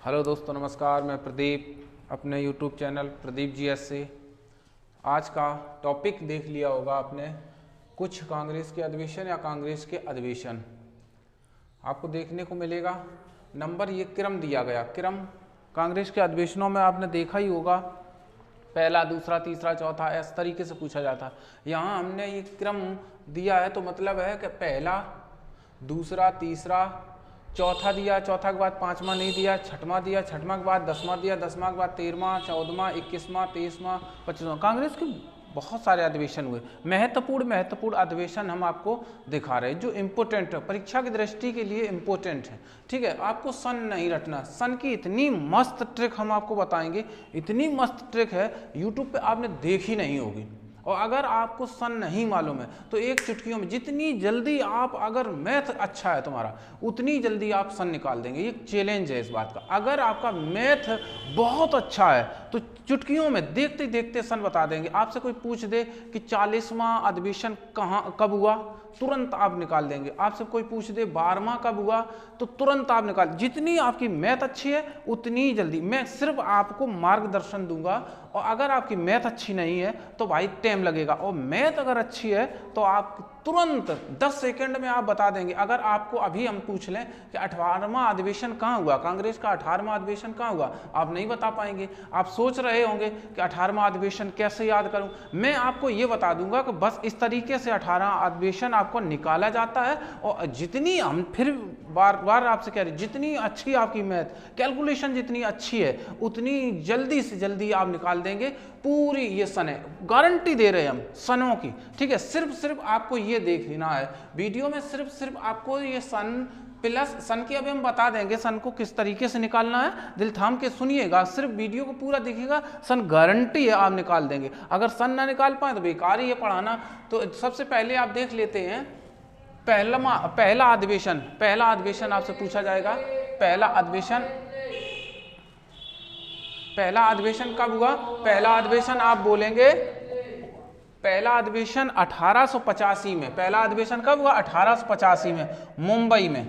Hello दोस्तों, नमस्कार। मैं प्रदीप, अपने यूट्यूब चैनल प्रदीप GS से। आज का टॉपिक देख लिया होगा आपने, कुछ कांग्रेस के अधिवेशन या कांग्रेस के अधिवेशन। आपको देखने को मिलेगा नंबर, ये क्रम दिया गया। क्रम कांग्रेस के अधिवेशनों में आपने देखा ही होगा, पहला, दूसरा, तीसरा, चौथा, इस तरीके से पूछा जाता। यहाँ हमने ये क्रम दिया है तो मतलब है कि पहला, दूसरा, तीसरा, चौथा दिया, चौथा के बाद पांचवा नहीं दिया, छठवां दिया, छठवां के बाद दसवां दिया, दसवां के बाद 13वां, 14वां, 21वां, 23वां, 25वां। कांग्रेस के बहुत सारे अधिवेशन हुए। महत्वपूर्ण अधिवेशन हम आपको दिखा रहे हैं जो इम्पोर्टेंट है, परीक्षा की दृष्टि के लिए इम्पोर्टेंट है। ठीक है, आपको सन नहीं रटना। सन की इतनी मस्त ट्रिक हम आपको बताएंगे, इतनी मस्त ट्रिक है, यूट्यूब पे आपने देखी नहीं होगी। और अगर आपको सन नहीं मालूम है तो एक चुटकियों में, जितनी जल्दी आप, अगर मैथ अच्छा है तुम्हारा, उतनी जल्दी आप सन निकाल देंगे। ये चैलेंज है इस बात का। अगर आपका मैथ बहुत अच्छा है तो चुटकियों में देखते देखते सन बता देंगे। आपसे कोई पूछ दे कि 40वां अधिवेशन कब हुआ, तुरंत आप निकाल देंगे। आपसे कोई पूछ दे 12वां कब हुआ, तो तुरंत आप निकाल। जितनी आपकी मैथ अच्छी है उतनी जल्दी। मैं सिर्फ आपको मार्गदर्शन दूंगा, और अगर आपकी मैथ अच्छी नहीं है तो भाई टाइम लगेगा, और मैथ अगर अच्छी है तो आप तुरंत 10 सेकंड में आप बता देंगे। अगर आपको अभी हम पूछ लें कि 18वां अधिवेशन कहाँ हुआ, कांग्रेस का 18वां अधिवेशन कहाँ हुआ, आप नहीं बता पाएंगे। आप सोच रहे होंगे कि 18वां अधिवेशन कैसे याद करूं। मैं आपको ये बता दूंगा कि बस इस तरीके से 18वां अधिवेशन आपको निकाला जाता है। और जितनी, हम फिर बार बार आपसे कह रहे हैं, जितनी अच्छी आपकी मैथ कैलकुलेशन जितनी अच्छी है, उतनी जल्दी से जल्दी आप निकाल देंगे। पूरी ये सन है, गारंटी दे रहे हैं हम सनों की। ठीक है, सिर्फ आपको ये देखना है वीडियो में, सिर्फ आपको ये सन प्लस सन की अभी हम बता देंगे सन को किस तरीके से निकालना है। दिल थाम के सुनिएगा, सिर्फ वीडियो को पूरा देखिएगा, सन गारंटी है आप निकाल देंगे। अगर सन ना निकाल पाए तो बेकार ही है पढ़ाना। तो सबसे पहले आप देख लेते हैं पहला अधिवेशन आपसे पूछा जाएगा। पहला अधिवेशन कब हुआ? पहला अधिवेशन आप बोलेंगे, पहला अधिवेशन 1885 में। पहला अधिवेशन कब हुआ? 1885 में, मुंबई में।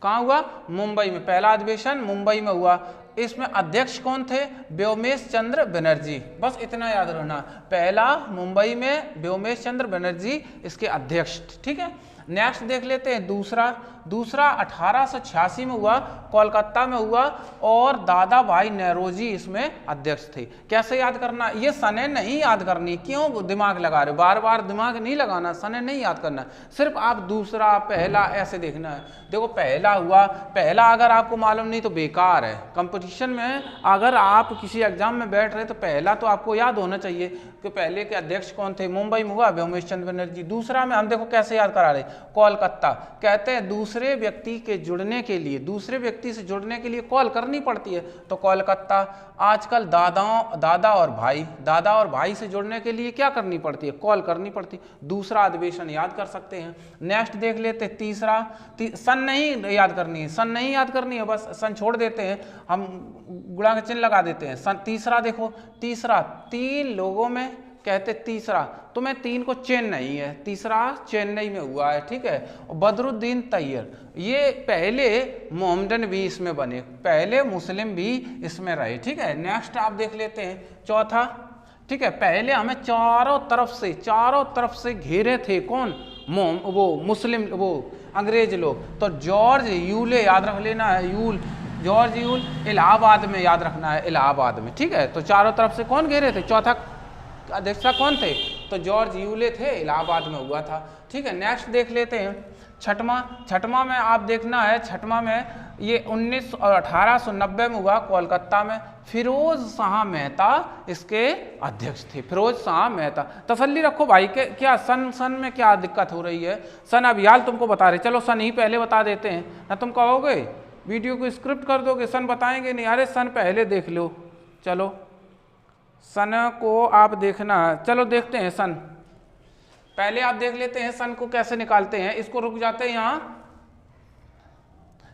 कहाँ हुआ? मुंबई में। पहला अधिवेशन मुंबई में हुआ। इसमें अध्यक्ष कौन थे? व्योमेश चंद्र बनर्जी। बस इतना याद रखना, पहला मुंबई में व्योमेश चंद्र बनर्जी इसके अध्यक्ष। ठीक है, नेक्स्ट देख लेते हैं दूसरा 1886 में हुआ, कोलकाता में हुआ, और दादा भाई नेरोजी इसमें अध्यक्ष थे। कैसे याद करना? ये सने नहीं याद करनी। क्यों दिमाग लगा रहे हो? बार बार दिमाग नहीं लगाना, सने नहीं याद करना। सिर्फ आप दूसरा, पहला ऐसे देखना है। देखो, पहला हुआ, पहला अगर आपको मालूम नहीं तो बेकार है। कंपटीशन में अगर आप किसी एग्जाम में बैठ रहे तो पहला तो आपको याद होना चाहिए कि पहले के अध्यक्ष कौन थे। मुंबई में हुआ व्योमेश चंद्र बनर्जी। दूसरा में हम देखो कैसे याद करा रहे, कोलकाता। कहते हैं दूसरे व्यक्ति से जुड़ने के लिए कॉल करनी पड़ती है, तो कोलकाता। आजकल दादा और भाई से जुड़ने के लिए क्या करनी पड़ती है? कॉल करनी पड़ती है। दूसरा अधिवेशन याद कर सकते हैं। नेक्स्ट देख लेते हैं तीसरा। सन नहीं याद करनी है, बस सन छोड़ देते हैं, हम गुणा का चिन्ह लगा देते हैं। सन तीसरा देखो, तीसरा 3 लोगों में कहते तीसरा, तो मैं 3 को चेन्नई है, तीसरा चेन्नई में हुआ है। ठीक है, बदरुद्दीन तैयर, ये पहले मोहम्मदन भी इसमें बने, पहले मुस्लिम भी इसमें रहे। ठीक है, नेक्स्ट आप देख लेते हैं चौथा। ठीक है, पहले हमें चारों तरफ से घेरे थे कौन? वो मुस्लिम, वो अंग्रेज लोग। तो जॉर्ज यूले याद रख लेना है, जॉर्ज यूल इलाहाबाद में याद रखना है, इलाहाबाद में। ठीक है, तो चारों तरफ से कौन घेरे थे? चौथा अध्यक्ष कौन थे? तो जॉर्ज यूले थे, इलाहाबाद में हुआ था। ठीक है, नेक्स्ट देख लेते हैं छठवां में आप देखना है। छठवां में ये 1890 में हुआ, कोलकाता में। फिरोज शाह मेहता इसके अध्यक्ष थे, फिरोज शाह मेहता। तसल्ली रखो भाई के क्या सन में क्या दिक्कत हो रही है? सन अब यार तुमको बता रहे, चलो सन ही पहले बता देते हैं ना। तुम कहोगे वीडियो को स्क्रिप्ट कर दोगे, सन बताएंगे नहीं। अरे सन पहले देख लो, चलो सन को आप देखना है। चलो देखते हैं सन, पहले आप देख लेते हैं सन को कैसे निकालते हैं। इसको रुक जाते हैं यहाँ।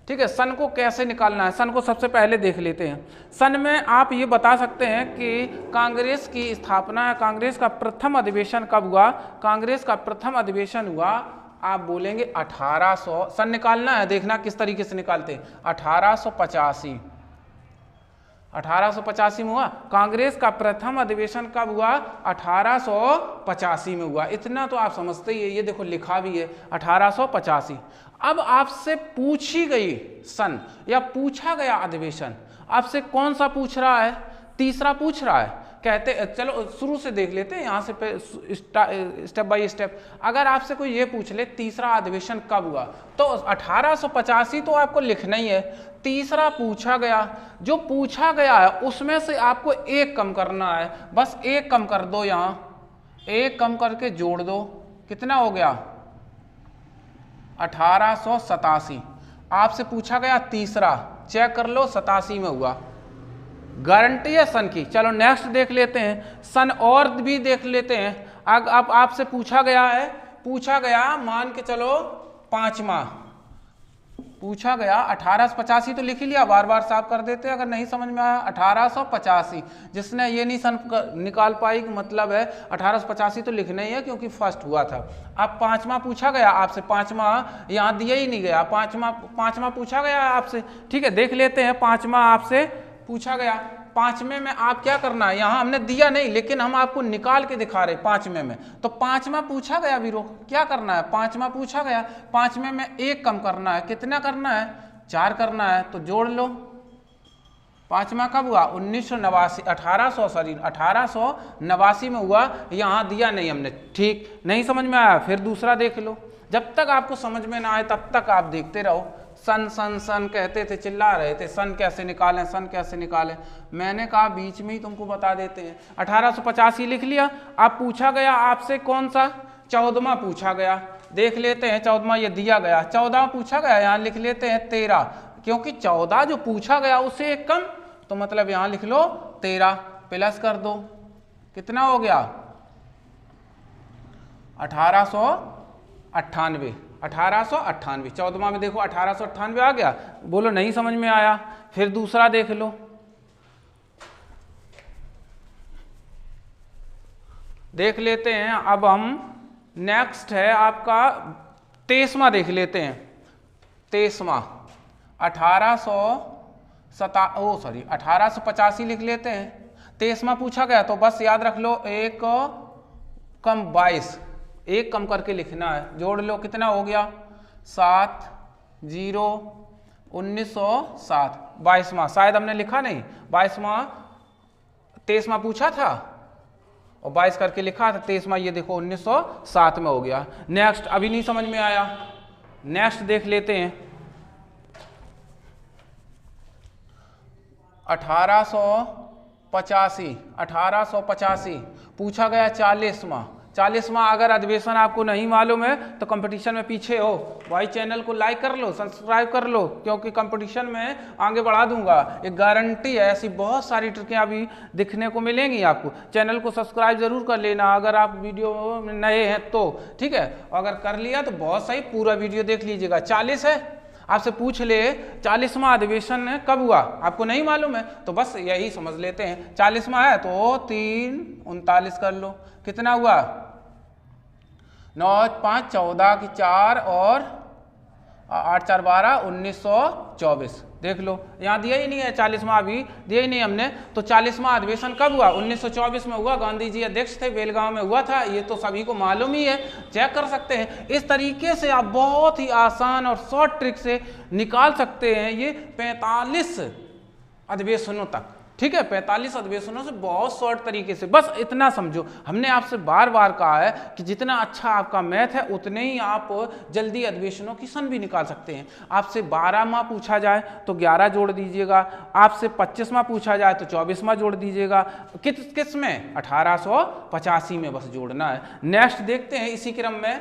ठीक है, सन को कैसे निकालना है, सन को सबसे पहले देख लेते हैं। सन में आप ये बता सकते हैं कि कांग्रेस की स्थापना, कांग्रेस का प्रथम अधिवेशन कब हुआ? कांग्रेस का प्रथम अधिवेशन हुआ, आप बोलेंगे 1800। सन निकालना है, देखना किस तरीके से निकालते हैं। 1885 1885 में हुआ। कांग्रेस का प्रथम अधिवेशन कब हुआ? 1885 में हुआ। इतना तो आप समझते ही है, ये देखो लिखा भी है 1885। अब आपसे पूछी गई सन या पूछा गया अधिवेशन, आपसे कौन सा पूछ रहा है? तीसरा पूछ रहा है। कहते, चलो शुरू से देख लेते हैं, यहाँ से स्टेप बाय स्टेप। अगर आपसे कोई ये पूछ ले तीसरा अधिवेशन कब हुआ, तो 1885 तो आपको लिखना ही है। तीसरा पूछा गया, जो पूछा गया है उसमें से आपको एक कम करना है, बस एक कम कर दो, यहाँ एक कम करके जोड़ दो, कितना हो गया? 1887। आपसे पूछा गया तीसरा, चेक कर लो 87 में हुआ। गारंटी है सन की। चलो नेक्स्ट देख लेते हैं, सन और भी देख लेते हैं। अब आपसे पूछा गया है, पूछा गया मान के चलो पांचवा पूछा गया। 1885 तो लिख ही लिया, बार बार साफ कर देते अगर नहीं समझ में आया। 1885, जिसने ये नहीं सन निकाल पाई, मतलब है 1885 तो लिखना ही है क्योंकि फर्स्ट हुआ था। अब पांचवा पूछा गया आपसे, पांचवा यहाँ दिया ही नहीं गया, पांचवा पूछा गया आपसे, ठीक है। देख लेते हैं, पांचवा आपसे पूछा गया। पांचवें में आप क्या करना है, यहाँ हमने दिया नहीं लेकिन हम आपको निकाल के दिखा रहे पांचवें में। तो पांचवा पूछा गया वीरो, क्या करना है? पांचवा पूछा गया, पांचवें में एक कम करना है, कितना करना है? 4 करना है, तो जोड़ लो। पांचवा कब हुआ? 1889 में हुआ, यहाँ दिया नहीं हमने, ठीक। नहीं समझ में आया, फिर दूसरा देख लो। जब तक आपको समझ में ना आए तब तक आप देखते रहो। सन सन सन कहते थे, चिल्ला रहे थे, सन कैसे निकालें, सन कैसे निकालें। मैंने कहा बीच में ही तुमको बता देते हैं। 1885 लिख लिया। अब पूछा गया आपसे कौन सा? 14वां पूछा गया। देख लेते हैं 14वां, ये दिया गया। 14वां पूछा गया, यहाँ लिख लेते हैं 13, क्योंकि 14 जो पूछा गया उससे एक कम, तो मतलब यहाँ लिख लो 13, प्लस कर दो, कितना हो गया? 1898। 1898, 14वां में देखो 1898 आ गया। बोलो नहीं समझ में आया, फिर दूसरा देख लो। देख लेते हैं, अब हम नेक्स्ट है आपका 23वां देख लेते हैं। 23वां 1885 लिख लेते हैं। 23वां पूछा गया तो बस याद रख लो, एक कम 22, एक कम करके लिखना है, जोड़ लो, कितना हो गया? 7 0 1907। 22वां शायद हमने लिखा नहीं, 22वां 23वां पूछा था और 22 करके लिखा था। 23वां ये देखो 1907 में हो गया। नेक्स्ट, अभी नहीं समझ में आया, नेक्स्ट देख लेते हैं। 1885 पूछा गया 40वां। 40वां अगर अधिवेशन आपको नहीं मालूम है तो कंपटीशन में पीछे हो भाई, चैनल को लाइक कर लो, सब्सक्राइब कर लो, क्योंकि कंपटीशन में आगे बढ़ा दूंगा, एक गारंटी है। ऐसी बहुत सारी ट्रिकें अभी दिखने को मिलेंगी आपको। चैनल को सब्सक्राइब जरूर कर लेना अगर आप वीडियो में नए हैं तो, ठीक है। अगर कर लिया तो बहुत सही, पूरा वीडियो देख लीजिएगा। 40 है, आपसे पूछ ले 40वां अधिवेशन कब हुआ, आपको नहीं मालूम है तो बस यही समझ लेते हैं। 40वां है तो 3 39 कर लो, कितना हुआ? 9 5 14 की 4 और 8 4 12 1924। देख लो, यहाँ दिया ही नहीं है 40वां, अभी दिया ही नहीं हमने। तो 40वां अधिवेशन कब हुआ? 1924 में हुआ। गांधी जी अध्यक्ष थे, बेलगांव में हुआ था, ये तो सभी को मालूम ही है, चेक कर सकते हैं। इस तरीके से आप बहुत ही आसान और शॉर्ट ट्रिक से निकाल सकते हैं ये 45 अधिवेशनों तक, ठीक है। 45 अधिवेशनों से बहुत शॉर्ट तरीके से, बस इतना समझो। हमने आपसे बार बार कहा है कि जितना अच्छा आपका मैथ है उतने ही आप जल्दी अधिवेशनों की सन भी निकाल सकते हैं। आपसे 12वां पूछा जाए तो 11 जोड़ दीजिएगा, आपसे 25वां पूछा जाए तो 24वां जोड़ दीजिएगा। किस में? 1885 में बस जोड़ना है। नेक्स्ट देखते हैं इसी क्रम में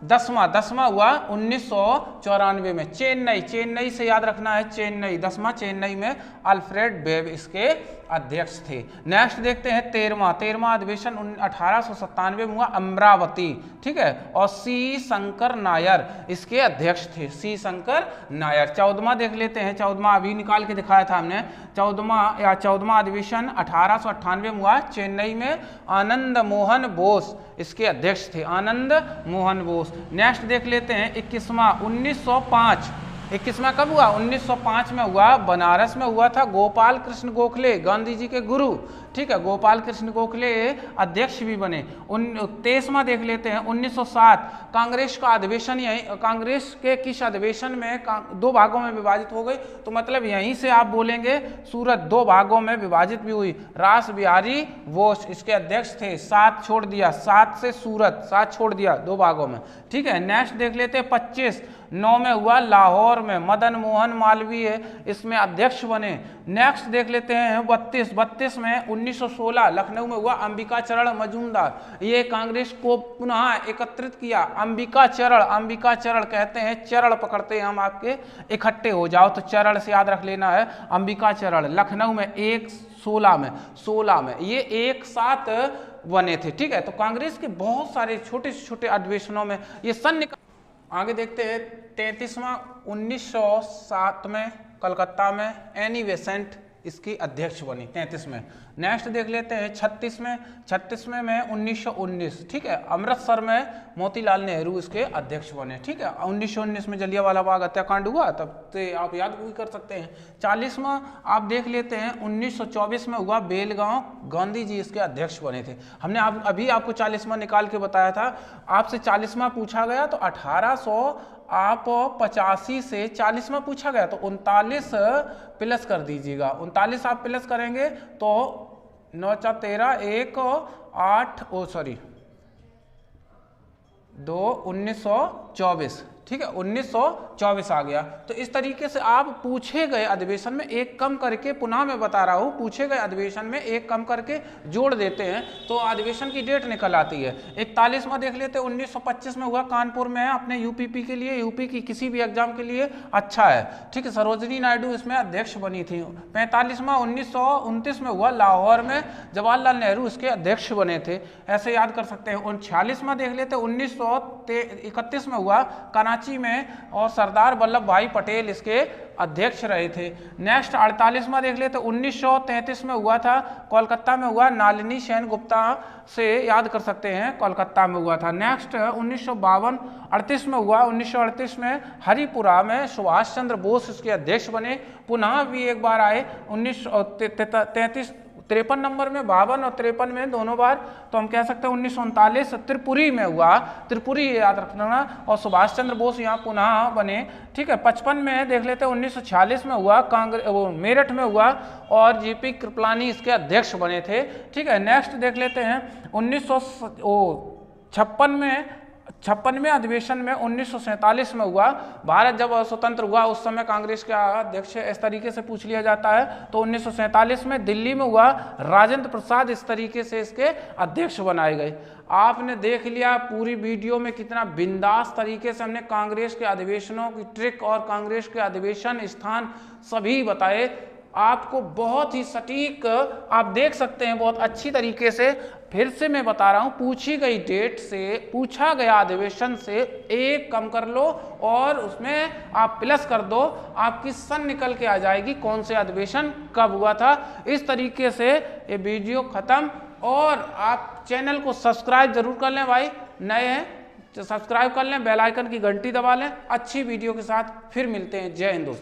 10वां हुआ 1994 में, चेन्नई से याद रखना है, चेन्नई 10वां, चेन्नई में अल्फ्रेड वेब इसके अध्यक्ष थे। नेक्स्ट देखते हैं 13वां अधिवेशन 1897 में हुआ, अमरावती, ठीक है। और सी शंकर नायर इसके अध्यक्ष थे, सी शंकर नायर। 14वां देख लेते हैं, 14वां अभी निकाल के दिखाया था हमने। 14वां अधिवेशन 1898 में हुआ, चेन्नई में आनंद मोहन बोस इसके अध्यक्ष थे, आनंद मोहन बोस। नेक्स्ट देख लेते हैं 21वां 1905 21वां कब हुआ? 1905 में हुआ, बनारस में हुआ था। गोपाल कृष्ण गोखले गांधी जी के गुरु, ठीक है, गोपाल कृष्ण गोखले अध्यक्ष भी बने। 23वां देख लेते हैं, 1907 कांग्रेस का अधिवेशन, यही कांग्रेस के किस अधिवेशन में 2 भागों में विभाजित हो गई, तो मतलब यहीं से आप बोलेंगे सूरत 2 भागों में विभाजित भी हुई। रास बिहारी बोस इसके अध्यक्ष थे, 7 छोड़ दिया, 7 से सूरत 7 छोड़ दिया 2 भागों में, ठीक है। नेक्स्ट देख लेते हैं 25 9 में हुआ लाहौर में, मदन मोहन मालवीय इसमें अध्यक्ष बने। नेक्स्ट देख लेते हैं 32 में 1916 लखनऊ में हुआ, अंबिका चरण मजूमदार, ये कांग्रेस को पुनः एकत्रित किया। अंबिका चरण कहते हैं, चरण पकड़ते हैं हम आपके, इकट्ठे हो जाओ तो चरण से याद रख लेना है। अंबिका चरण लखनऊ में 16 में ये एक साथ बने थे, ठीक है। तो कांग्रेस के बहुत सारे छोटे से छोटे अधिवेशनों में ये सन। आगे देखते हैं 33वां 1907 में कलकत्ता में एनी बेसेंट इसकी अध्यक्ष बनी 33 में। नेक्स्ट देख लेते हैं 36 में 1919, ठीक है, अमृतसर में मोतीलाल नेहरू इसके अध्यक्ष बने, ठीक है। 1919 में जलियांवाला बाग हत्याकांड हुआ, तब से आप याद भी कर सकते हैं। 40वां आप देख लेते हैं 1924 में हुआ, बेलगांव गांधी जी इसके अध्यक्ष बने थे। हमने अभी आपको 40वां निकाल के बताया था। आपसे 40वां पूछा गया तो 1885 से 40वां पूछा गया तो 39 प्लस कर दीजिएगा। 39 आप प्लस करेंगे तो 9 4 13 1 8 2 1924, ठीक है, 1924 आ गया। तो इस तरीके से आप पूछे गए अधिवेशन में एक कम करके, पुनः मैं बता रहा हूँ, पूछे गए अधिवेशन में एक कम करके जोड़ देते हैं तो अधिवेशन की डेट निकल आती है। 41वां देख लेते हैं 1925 में हुआ, कानपुर में है, अपने यूपी के लिए, यूपी की किसी भी एग्जाम के लिए अच्छा है, ठीक है। सरोजनी नायडू इसमें अध्यक्ष बनी थी। 45वां 1929 में हुआ, लाहौर में जवाहरलाल नेहरू इसके अध्यक्ष बने थे, ऐसे याद कर सकते हैं। 46वां देख लेते हैं 1931 में हुआ, कराची में, और सरदार वल्लभ भाई पटेल इसके अध्यक्ष रहे थे। नेक्स्ट 48वां देख लेते 1933 में हुआ था, कोलकाता में हुआ, नलिनी सेनगुप्ता से याद कर सकते हैं, कोलकाता में हुआ था। नेक्स्ट 1952-38 में हुआ, 1938 में हरिपुरा में सुभाष चंद्र बोस इसके अध्यक्ष बने, पुनः भी एक बार आए 53 नंबर में, 52 और 53 में दोनों बार, तो हम कह सकते हैं 1939 त्रिपुरी में हुआ, त्रिपुरी याद रखना, और सुभाष चंद्र बोस यहाँ पुनः बने, ठीक है। 55 में देख लेते हैं 1946 में हुआ, मेरठ में हुआ, और जीपी कृपलानी इसके अध्यक्ष बने थे, ठीक है। नेक्स्ट देख लेते हैं 56वें अधिवेशन में 1947 में हुआ, भारत जब स्वतंत्र हुआ उस समय कांग्रेस का अध्यक्ष, इस तरीके से पूछ लिया जाता है। तो 1947 में दिल्ली में हुआ, राजेंद्र प्रसाद इस तरीके से इसके अध्यक्ष बनाए गए। आपने देख लिया पूरी वीडियो में कितना बिंदास तरीके से हमने कांग्रेस के अधिवेशनों की ट्रिक और कांग्रेस के अधिवेशन स्थान सभी बताए, आपको बहुत ही सटीक आप देख सकते हैं, बहुत अच्छी तरीके से। फिर से मैं बता रहा हूं, पूछी गई डेट से, पूछा गया अधिवेशन से एक कम कर लो और उसमें आप प्लस कर दो, आपकी सन निकल के आ जाएगी कौन से अधिवेशन कब हुआ था। इस तरीके से ये वीडियो खत्म, और आप चैनल को सब्सक्राइब जरूर कर लें भाई, नए हैं तो सब्सक्राइब कर लें, बेल आइकन की घंटी दबा लें। अच्छी वीडियो के साथ फिर मिलते हैं। जय हिंद दोस्तों।